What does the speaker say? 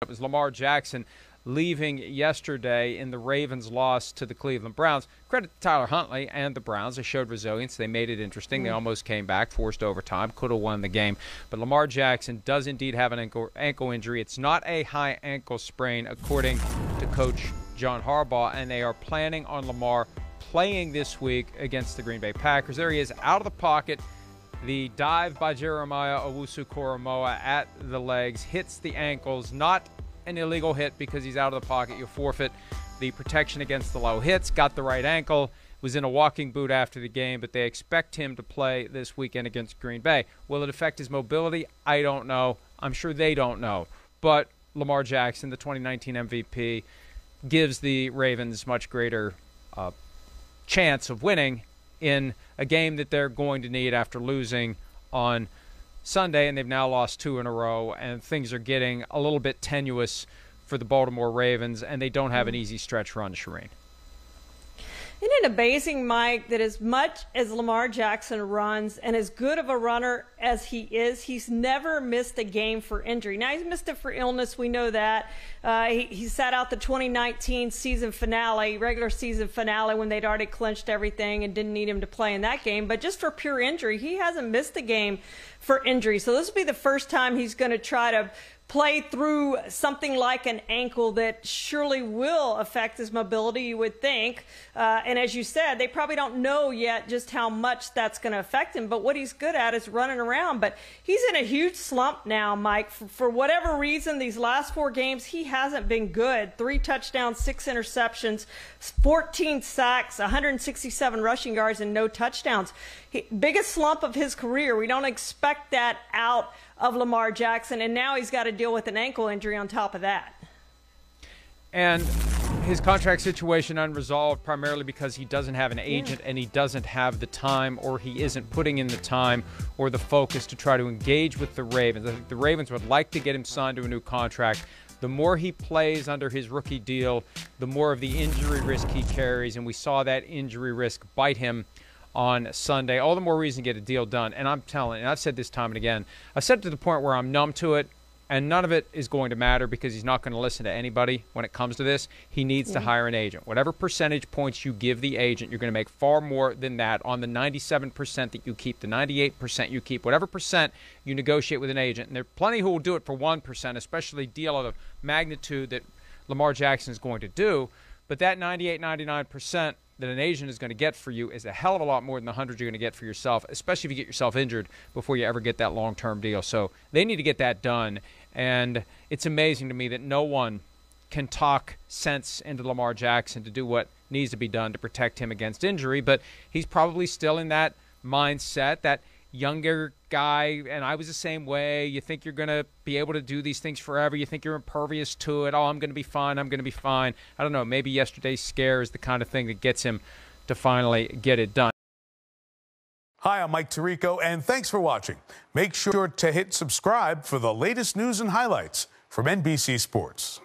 It was Lamar Jackson leaving yesterday in the Ravens' loss to the Cleveland Browns. Credit to Tyler Huntley and the Browns. They showed resilience. They made it interesting. They almost came back, forced overtime, could have won the game. But Lamar Jackson does indeed have an ankle injury. It's not a high ankle sprain, according to Coach John Harbaugh, and they are planning on Lamar playing this week against the Green Bay Packers. There he is, out of the pocket. The dive by Jeremiah Owusu-Koramoah at the legs hits the ankles. Not an illegal hit because he's out of the pocket. You forfeit the protection against the low hits. Got the right ankle. Was in a walking boot after the game, but they expect him to play this weekend against Green Bay. Will it affect his mobility? I don't know. I'm sure they don't know. But Lamar Jackson, the 2019 MVP, gives the Ravens much greater chance of winning in a game that they're going to need after losing on Sunday, and they've now lost 2 in a row, and things are getting a little bit tenuous for the Baltimore Ravens, and they don't have an easy stretch run, Shireen. Isn't it amazing, Mike, that as much as Lamar Jackson runs and as good of a runner as he is, he's never missed a game for injury. Now, he's missed it for illness. We know that. He sat out the 2019 season finale, regular season finale, when they'd already clinched everything and didn't need him to play in that game. But just for pure injury, he hasn't missed a game for injury. So this will be the first time he's going to try to play through something like an ankle that surely will affect his mobility, you would think. And as you said, they probably don't know yet just how much that's going to affect him. But what he's good at is running around. But he's in a huge slump now, Mike. For whatever reason, these last 4 games, he hasn't been good. 3 touchdowns, 6 interceptions, 14 sacks, 167 rushing yards, and no touchdowns. Biggest slump of his career. We don't expect that out of Lamar Jackson, and now he's got to deal with an ankle injury on top of that. And his contract situation unresolved primarily because he doesn't have an agent and he doesn't have the time, or he isn't putting in the time or the focus to try to engage with the Ravens. I think the Ravens would like to get him signed to a new contract. The more he plays under his rookie deal, the more of the injury risk he carries, and we saw that injury risk bite him on Sunday. All the more reason to get a deal done. And I'm telling you, I've said this time and again, I've said it to the point where I'm numb to it, and none of it is going to matter because he's not going to listen to anybody when it comes to this. He needs to hire an agent. Whatever percentage points you give the agent, you're going to make far more than that on the 97% that you keep, the 98% you keep, whatever percent you negotiate with an agent. And there are plenty who will do it for 1%, especially a deal of the magnitude that Lamar Jackson is going to do. But that 98, 99% that an agent is going to get for you is a hell of a lot more than the 100 you're going to get for yourself, especially if you get yourself injured before you ever get that long-term deal. So they need to get that done. And it's amazing to me that no one can talk sense into Lamar Jackson to do what needs to be done to protect him against injury. But he's probably still in that mindset, that younger guy, and I was the same way. You think you're going to be able to do these things forever. You think you're impervious to it. Oh, I'm going to be fine. I'm going to be fine. I don't know. Maybe yesterday's scare is the kind of thing that gets him to finally get it done. Hi, I'm Mike Tirico, and thanks for watching. Make sure to hit subscribe for the latest news and highlights from NBC Sports.